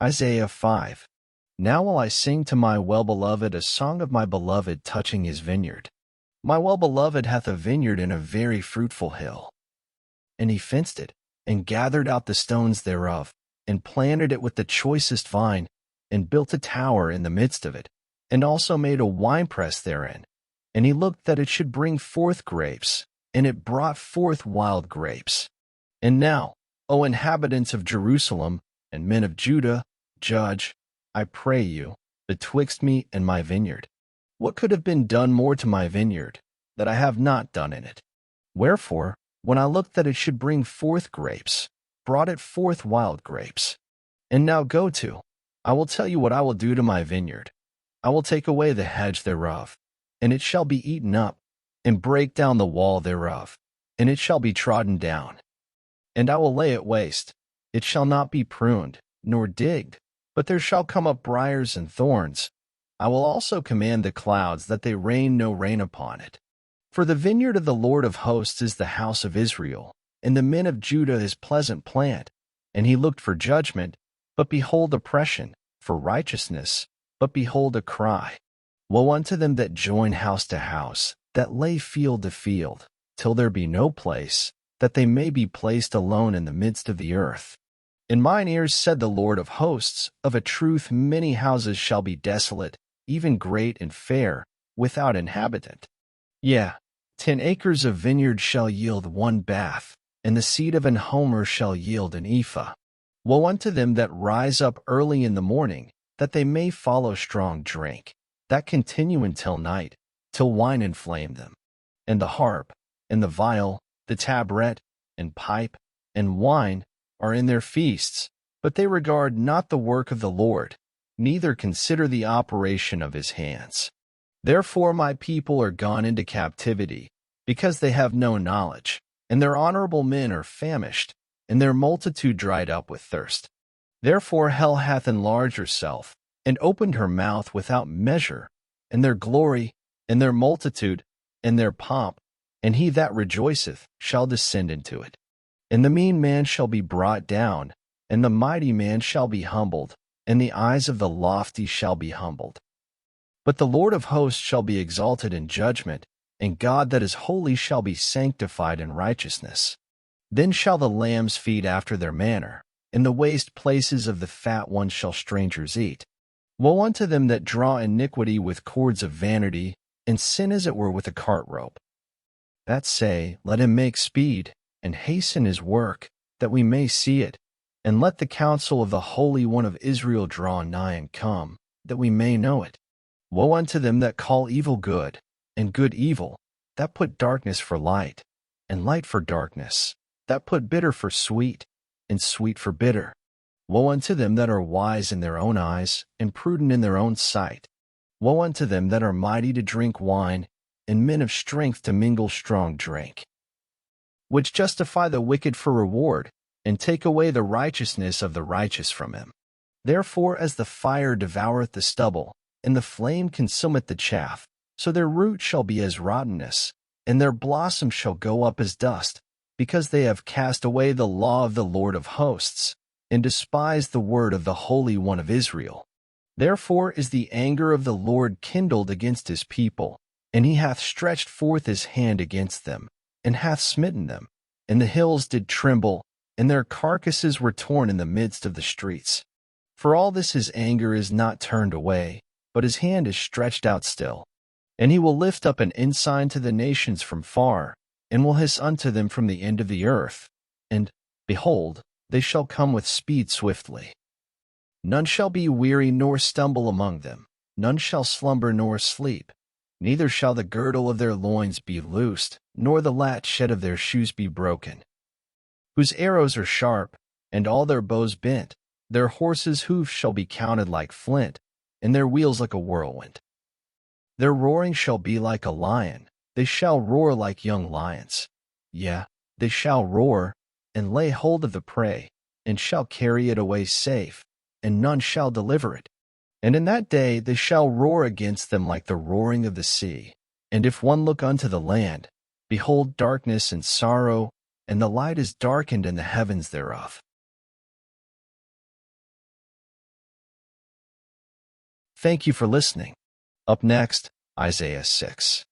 Isaiah 5. Now will I sing to my well-beloved a song of my beloved touching his vineyard. My well-beloved hath a vineyard in a very fruitful hill. And he fenced it, and gathered out the stones thereof, and planted it with the choicest vine, and built a tower in the midst of it, and also made a winepress therein. And he looked that it should bring forth grapes, and it brought forth wild grapes. And now, O inhabitants of Jerusalem, and men of Judah, judge, I pray you, betwixt me and my vineyard. What could have been done more to my vineyard, that I have not done in it? Wherefore, when I looked that it should bring forth grapes, brought it forth wild grapes. And now go to, I will tell you what I will do to my vineyard. I will take away the hedge thereof, and it shall be eaten up, and break down the wall thereof, and it shall be trodden down. And I will lay it waste, it shall not be pruned, nor digged, but there shall come up briars and thorns. I will also command the clouds that they rain no rain upon it. For the vineyard of the Lord of hosts is the house of Israel, and the men of Judah his pleasant plant. And he looked for judgment, but behold oppression, for righteousness, but behold a cry. Woe unto them that join house to house, that lay field to field, till there be no place, that they may be placed alone in the midst of the earth. In mine ears said the Lord of hosts, of a truth many houses shall be desolate, even great and fair, without inhabitant. Yea, 10 acres of vineyard shall yield 1 bath, and the seed of an homer shall yield an ephah. Woe unto them that rise up early in the morning, that they may follow strong drink, that continue until night, till wine inflame them. And the harp, and the viol, the tabret, and pipe, and wine are in their feasts, but they regard not the work of the Lord, neither consider the operation of his hands. Therefore my people are gone into captivity, because they have no knowledge, and their honorable men are famished, and their multitude dried up with thirst. Therefore hell hath enlarged herself, and opened her mouth without measure, and their glory, and their multitude, and their pomp, and he that rejoiceth shall descend into it. And the mean man shall be brought down, and the mighty man shall be humbled, and the eyes of the lofty shall be humbled. But the Lord of hosts shall be exalted in judgment, and God that is holy shall be sanctified in righteousness. Then shall the lambs feed after their manner, in the waste places of the fat ones shall strangers eat. Woe unto them that draw iniquity with cords of vanity, and sin as it were with a cart rope. That say, let him make speed, and hasten his work, that we may see it, and let the counsel of the Holy One of Israel draw nigh and come, that we may know it. Woe unto them that call evil good, and good evil, that put darkness for light, and light for darkness, that put bitter for sweet, and sweet for bitter. Woe unto them that are wise in their own eyes, and prudent in their own sight. Woe unto them that are mighty to drink wine, and men of strength to mingle strong drink, which justify the wicked for reward, and take away the righteousness of the righteous from him. Therefore as the fire devoureth the stubble, and the flame consumeth the chaff, so their root shall be as rottenness, and their blossom shall go up as dust, because they have cast away the law of the Lord of hosts, and despised the word of the Holy One of Israel. Therefore is the anger of the Lord kindled against his people, and he hath stretched forth his hand against them, and hath smitten them, and the hills did tremble, and their carcasses were torn in the midst of the streets. For all this his anger is not turned away, but his hand is stretched out still. And he will lift up an ensign to the nations from far, and will hiss unto them from the end of the earth. And, behold, they shall come with speed swiftly. None shall be weary nor stumble among them, none shall slumber nor sleep. Neither shall the girdle of their loins be loosed, nor the latchet of their shoes be broken. Whose arrows are sharp, and all their bows bent, their horses' hoofs shall be counted like flint, and their wheels like a whirlwind. Their roaring shall be like a lion, they shall roar like young lions. Yea, they shall roar, and lay hold of the prey, and shall carry it away safe, and none shall deliver it. And in that day they shall roar against them like the roaring of the sea. And if one look unto the land, behold darkness and sorrow, and the light is darkened in the heavens thereof. Thank you for listening. Up next, Isaiah 6.